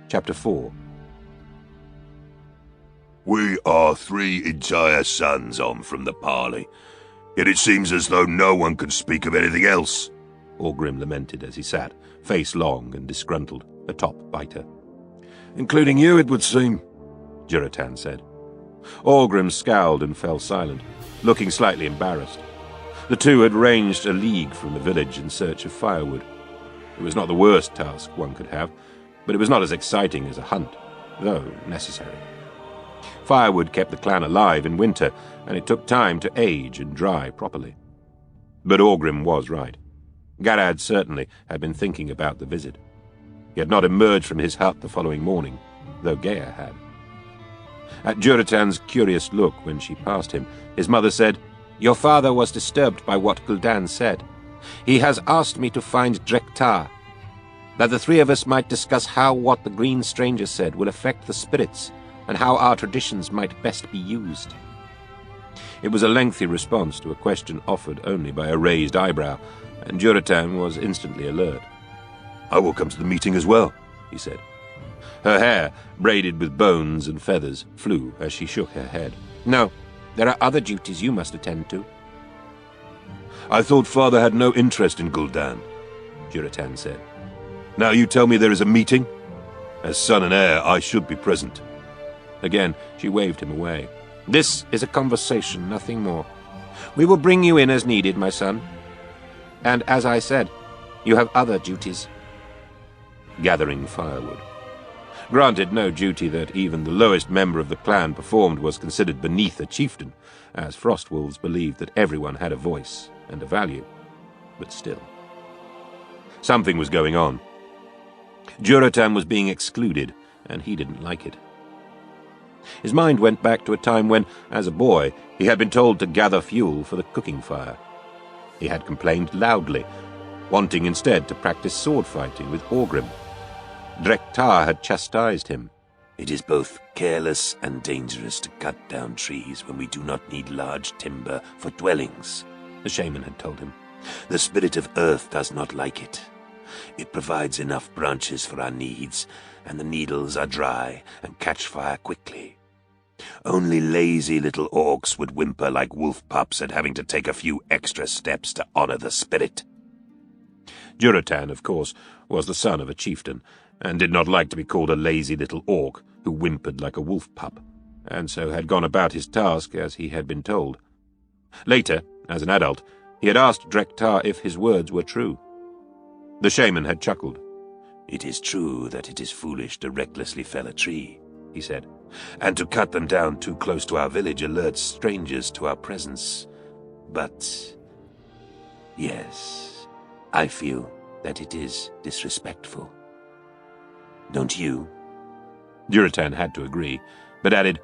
Chapter 4. We are 3 entire suns on from the parley, yet it seems as though no one could speak of anything else, Orgrim lamented as he sat, face long and disgruntled, atop Biter. Including you, it would seem, Durotan said. Orgrim scowled and fell silent, looking slightly embarrassed. The two had ranged a league from the village in search of firewood. It was not the worst task one could have, but it was not as exciting as a hunt, though necessary. Firewood kept the clan alive in winter, and it took time to age and dry properly. But Orgrim was right. Garad certainly had been thinking about the visit. He had not emerged from his hut the following morning, though Gaia had. At Durotan's curious look when she passed him, his mother said, "Your father was disturbed by what Gul'dan said. He has asked me to find Drek'tar, that the 3 of us might discuss how what the green stranger said will affect the spirits, and how our traditions might best be used." It was a lengthy response to a question offered only by a raised eyebrow, and Durotan was instantly alert. "I will come to the meeting as well," he said. Her hair, braided with bones and feathers, flew as she shook her head. "No, there are other duties you must attend to." "I thought father had no interest in Gul'dan," Durotan said. "Now you tell me there is a meeting? As son and heir, I should be present." Again, she waved him away. "This is a conversation, nothing more. We will bring you in as needed, my son. And as I said, you have other duties." Gathering firewood. Granted, no duty that even the lowest member of the clan performed was considered beneath a chieftain, as Frostwolves believed that everyone had a voice and a value. But still. Something was going on. Durotan was being excluded, and he didn't like it. His mind went back to a time when, as a boy, he had been told to gather fuel for the cooking fire. He had complained loudly, wanting instead to practice sword fighting with Orgrim. Drek'tar had chastised him. "It is both careless and dangerous to cut down trees when we do not need large timber for dwellings," the shaman had told him. "The spirit of earth does not like it. It provides enough branches for our needs, and the needles are dry and catch fire quickly. Only lazy little orcs would whimper like wolf pups at having to take a few extra steps to honor the spirit." Durotan, of course, was the son of a chieftain, and did not like to be called a lazy little orc who whimpered like a wolf pup, and so had gone about his task as he had been told. Later, as an adult, he had asked Drek'tar if his words were true. The shaman had chuckled. "It is true that it is foolish to recklessly fell a tree," he said, "and to cut them down too close to our village alerts strangers to our presence. But, yes, I feel that it is disrespectful. Don't you?" Durotan had to agree, but added,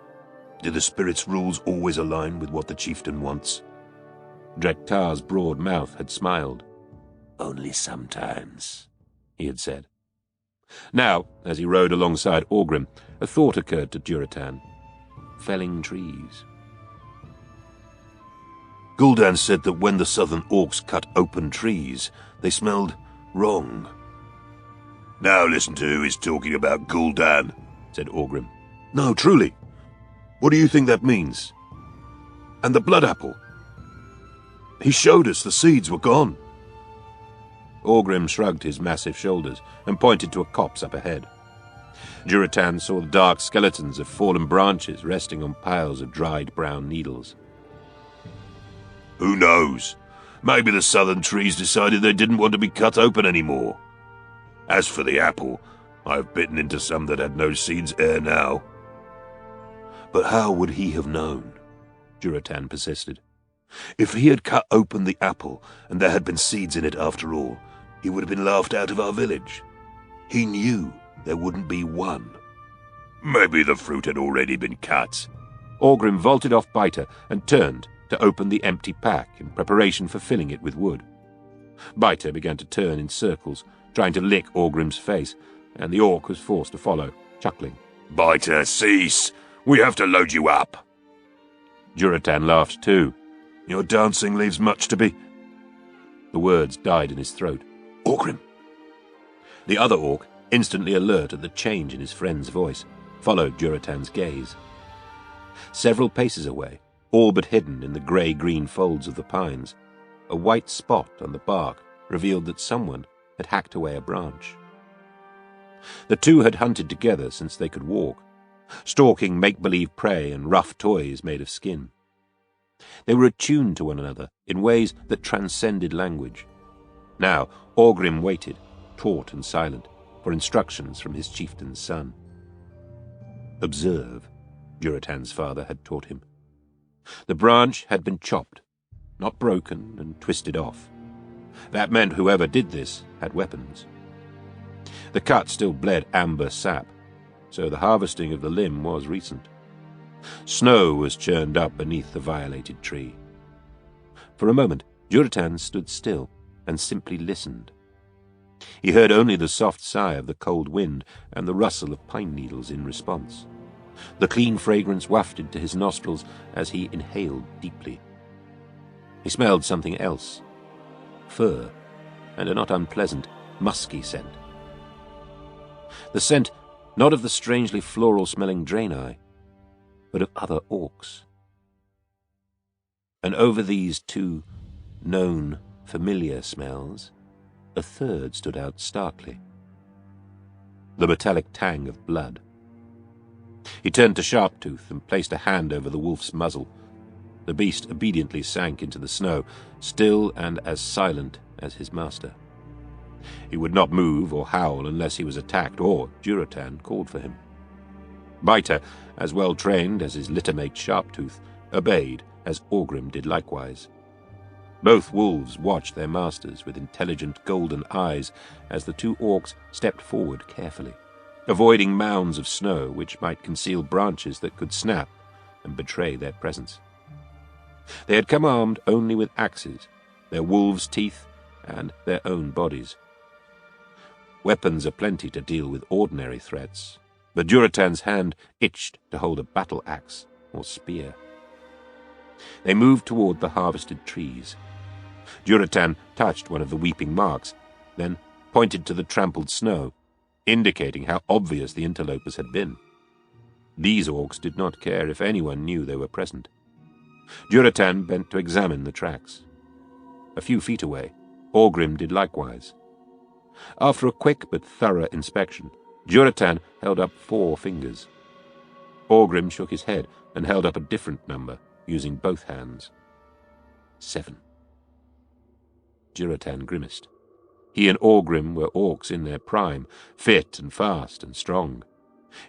"Do the spirit's rules always align with what the chieftain wants?" Drek'tar's broad mouth had smiled. "Only sometimes," he had said. Now, as he rode alongside Orgrim, a thought occurred to Durotan. Felling trees. "Gul'dan said that when the southern orcs cut open trees, they smelled wrong." "Now listen to who is talking about Gul'dan," said Orgrim. "No, truly. What do you think that means? And the blood apple? He showed us the seeds were gone." Orgrim shrugged his massive shoulders and pointed to a copse up ahead. Durotan saw the dark skeletons of fallen branches resting on piles of dried brown needles. "Who knows? Maybe the southern trees decided they didn't want to be cut open anymore. As for the apple, I've bitten into some that had no seeds ere now." "But how would he have known?" Durotan persisted. "If he had cut open the apple and there had been seeds in it after all, he would have been laughed out of our village. He knew there wouldn't be one." "Maybe the fruit had already been cut." Orgrim vaulted off Biter and turned to open the empty pack in preparation for filling it with wood. Biter began to turn in circles, trying to lick Orgrim's face, and the orc was forced to follow, chuckling. "Biter, cease! We have to load you up." Durotan laughed too. "Your dancing leaves much to be—" The words died in his throat. "Orgrim!" The other orc, instantly alert at the change in his friend's voice, followed Durotan's gaze. Several paces away, all but hidden in the grey-green folds of the pines, a white spot on the bark revealed that someone had hacked away a branch. The two had hunted together since they could walk, stalking make-believe prey and rough toys made of skin. They were attuned to one another in ways that transcended language. Now Orgrim waited, taut and silent, for instructions from his chieftain's son. Observe, Durotan's father had taught him. The branch had been chopped, not broken and twisted off. That meant whoever did this had weapons. The cut still bled amber sap, so the harvesting of the limb was recent. Snow was churned up beneath the violated tree. For a moment, Durotan stood still and simply listened. He heard only the soft sigh of the cold wind and the rustle of pine needles in response. The clean fragrance wafted to his nostrils as he inhaled deeply. He smelled something else. Fur, and a not unpleasant, musky scent. The scent not of the strangely floral-smelling Draenor, but of other orcs. And over these two known, familiar smells, a third stood out starkly. The metallic tang of blood. He turned to Sharptooth and placed a hand over the wolf's muzzle. The beast obediently sank into the snow, still and as silent as his master. He would not move or howl unless he was attacked or Durotan called for him. Biter, as well trained as his littermate Sharptooth, obeyed as Orgrim did likewise. Both wolves watched their masters with intelligent golden eyes as the two orcs stepped forward carefully, avoiding mounds of snow which might conceal branches that could snap and betray their presence. They had come armed only with axes, their wolves' teeth, and their own bodies. Weapons aplenty to deal with ordinary threats, but Durotan's hand itched to hold a battle axe or spear. They moved toward the harvested trees. Durotan touched one of the weeping marks, then pointed to the trampled snow, indicating how obvious the interlopers had been. These orcs did not care if anyone knew they were present. Durotan bent to examine the tracks. A few feet away, Orgrim did likewise. After a quick but thorough inspection, Durotan held up 4 fingers. Orgrim shook his head and held up a different number, using both hands. 7. Durotan grimaced. He and Orgrim were orcs in their prime, fit and fast and strong.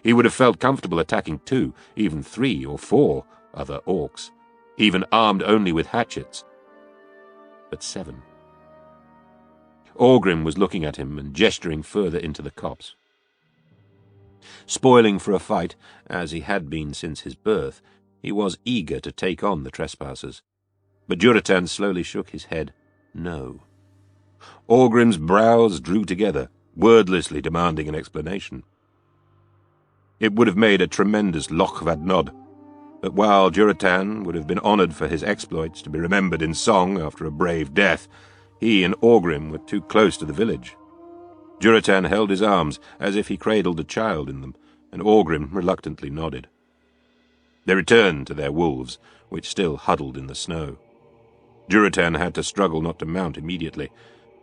He would have felt comfortable attacking 2, even 3 or 4 other orcs, even armed only with hatchets. But 7. Orgrim was looking at him and gesturing further into the copse. Spoiling for a fight, as he had been since his birth, he was eager to take on the trespassers. But Durotan slowly shook his head no. Orgrim's brows drew together, wordlessly demanding an explanation. It would have made a tremendous Lochvad nod, but while Durotan would have been honoured for his exploits to be remembered in song after a brave death, he and Orgrim were too close to the village. Durotan held his arms as if he cradled a child in them, and Orgrim reluctantly nodded. They returned to their wolves, which still huddled in the snow. Durotan had to struggle not to mount immediately.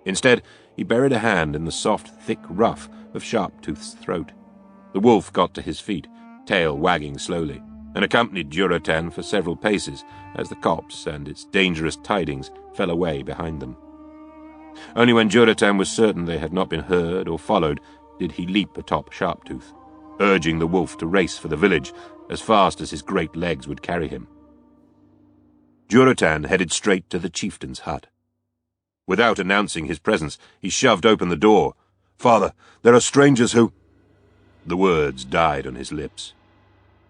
Instead, he buried a hand in the soft, thick ruff of Sharptooth's throat. The wolf got to his feet, tail wagging slowly, and accompanied Durotan for several paces as the copse and its dangerous tidings fell away behind them. Only when Durotan was certain they had not been heard or followed did he leap atop Sharptooth, urging the wolf to race for the village as fast as his great legs would carry him. Durotan headed straight to the chieftain's hut. Without announcing his presence, he shoved open the door. "Father, there are strangers who—" The words died on his lips.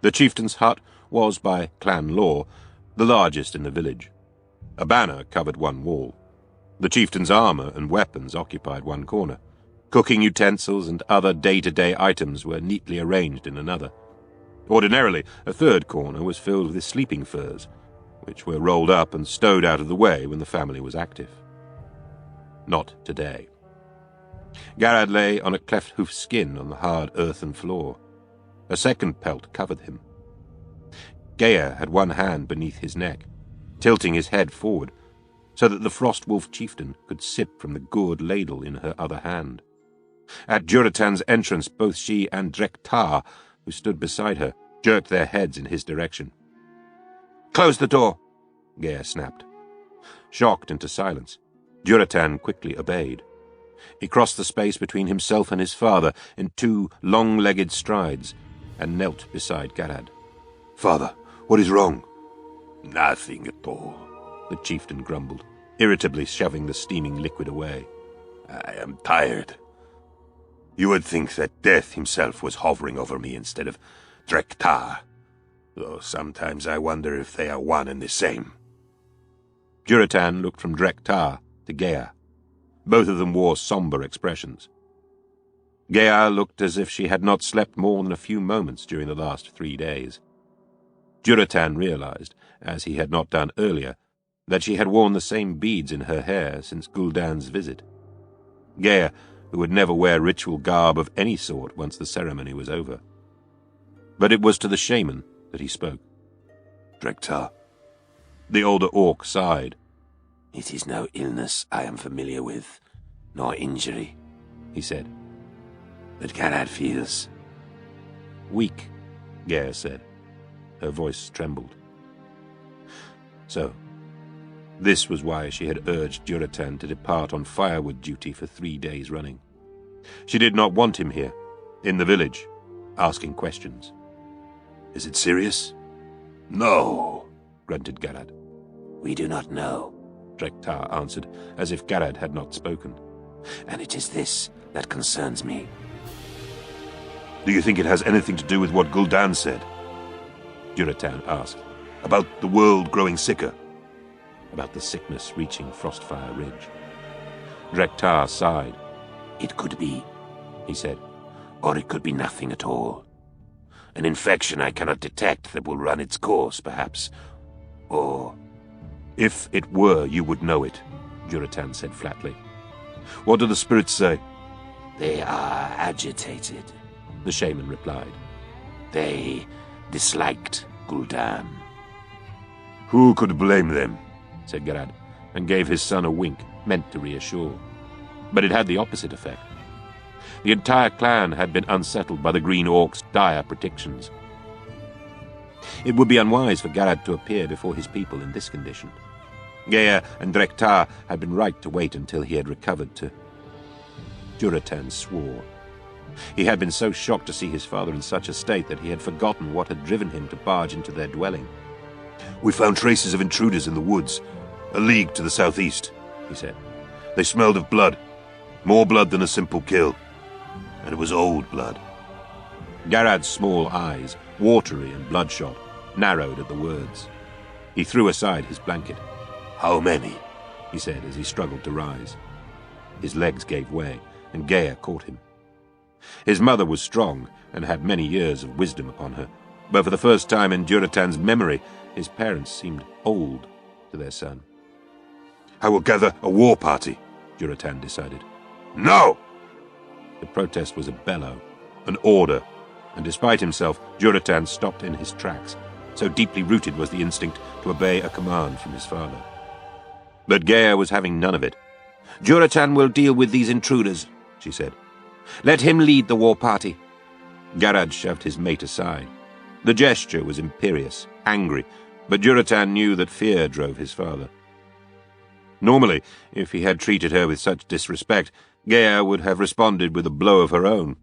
The chieftain's hut was, by clan law, the largest in the village. A banner covered one wall. The chieftain's armour and weapons occupied one corner. Cooking utensils and other day-to-day items were neatly arranged in another. Ordinarily, a third corner was filled with his sleeping furs, which were rolled up and stowed out of the way when the family was active. Not today. Garad lay on a cleft hoof skin on the hard earthen floor. A second pelt covered him. Gaia had one hand beneath his neck, tilting his head forward, so that the Frostwolf chieftain could sip from the gourd ladle in her other hand. At Durotan's entrance, both she and Drek'tar, who stood beside her, jerked their heads in his direction. "Close the door," Gaia snapped. Shocked into silence, Durotan quickly obeyed. He crossed the space between himself and his father in 2 long-legged strides and knelt beside Garad. "Father, what is wrong?" "Nothing at all," the chieftain grumbled, irritably shoving the steaming liquid away. "I am tired. You would think that death himself was hovering over me instead of Drek'tar, though sometimes I wonder if they are one and the same." Durotan looked from Drek'tar to Gaia. Both of them wore somber expressions. Gaia looked as if she had not slept more than a few moments during the last 3 days. Durotan realized, as he had not done earlier, that she had worn the same beads in her hair since Gul'dan's visit. Gaia, who would never wear ritual garb of any sort once the ceremony was over. But it was to the shaman that he spoke. "Drek'tar." The older orc sighed. "It is no illness I am familiar with, nor injury," he said. "But Garad feels "Weak," Gaia said. Her voice trembled. So, this was why she had urged Durotan to depart on firewood duty for 3 days running. She did not want him here, in the village, asking questions. "Is it serious?" "No," grunted Garad. "We do not know, Drek'tar answered, as if Garad had not spoken. and it is this that concerns me." "Do you think it has anything to do with what Gul'dan said?" Durotan asked. "About the world growing sicker?" About the sickness reaching Frostfire Ridge. Drek'tar sighed. "It could be," he said. "or it could be nothing at all. An infection I cannot detect that will run its course, perhaps. Or "If it were, you would know it," Durotan said flatly. "What do the spirits say?" they are agitated." The shaman replied. They disliked Gul'dan. "Who could blame them?" said Garad, and gave his son a wink, meant to reassure. But it had the opposite effect. The entire clan had been unsettled by the Green Orc's dire predictions. It would be unwise for Garad to appear before his people in this condition. Gaia and Drek'tar had been right to wait until he had recovered to... Durotan swore. He had been so shocked to see his father in such a state that he had forgotten what had driven him to barge into their dwelling. "We found traces of intruders in the woods, a league to the southeast," he said. "They smelled of blood, more blood than a simple kill, and it was old blood." Garad's small eyes, watery and bloodshot, narrowed at the words. He threw aside his blanket. "How many?" he said as he struggled to rise. His legs gave way, and Gaia caught him. His mother was strong and had many years of wisdom upon her, but for the first time in Durotan's memory, his parents seemed old to their son. "I will gather a war party," Durotan decided. "No!" The protest was a bellow, an order, and despite himself, Durotan stopped in his tracks. So deeply rooted was the instinct to obey a command from his father. But Gaia was having none of it. "Durotan will deal with these intruders," she said. "Let him lead the war party." Garad shoved his mate aside. The gesture was imperious, angry, but Durotan knew that fear drove his father. Normally, if he had treated her with such disrespect, Gaia would have responded with a blow of her own.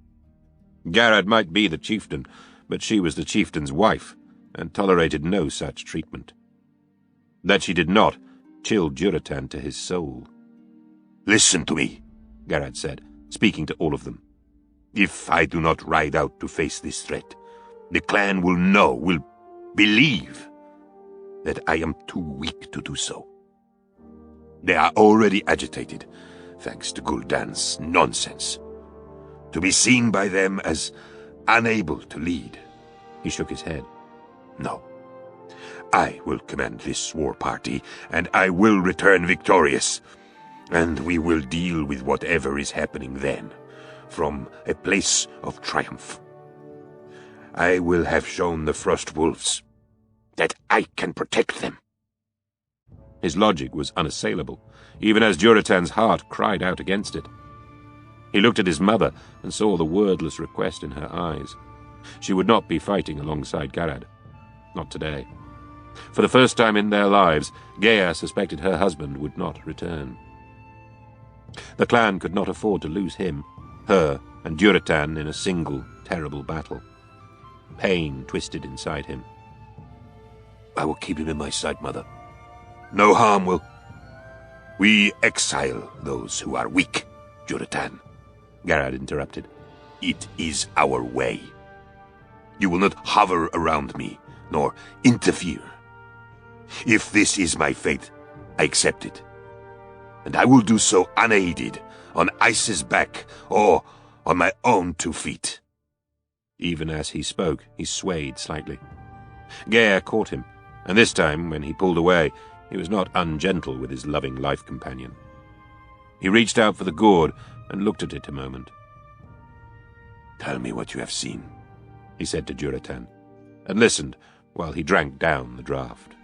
Garad might be the chieftain, but she was the chieftain's wife, and tolerated no such treatment. That she did not chilled Durotan to his soul. "Listen to me," Garad said, speaking to all of them. "If I do not ride out to face this threat, the clan will believe that I am too weak to do so. They are already agitated, thanks to Gul'dan's nonsense. To be seen by them as unable to lead." He shook his head. "No. I will command this war party, and I will return victorious. And we will deal with whatever is happening then, from a place of triumph. I will have shown the Frostwolves that I can protect them. His logic was unassailable, even as Durotan's heart cried out against it. He looked at his mother and saw the wordless request in her eyes. She would not be fighting alongside Garad. Not today. For the first time in their lives, Gaea suspected her husband would not return. The clan could not afford to lose him, her, and Durotan in a single, terrible battle. Pain twisted inside him. I will keep him in my sight, Mother. No harm will. We exile those who are weak, Durotan, Garad interrupted. It is our way. You will not hover around me, nor interfere. If this is my fate, I accept it. And I will do so unaided, on Ice's back, or on my own 2 feet. Even as he spoke, he swayed slightly. Gaea caught him, and this time, when he pulled away, he was not ungentle with his loving life companion. He reached out for the gourd and looked at it a moment. Tell me what you have seen, he said to Durotan, and listened while he drank down the draught.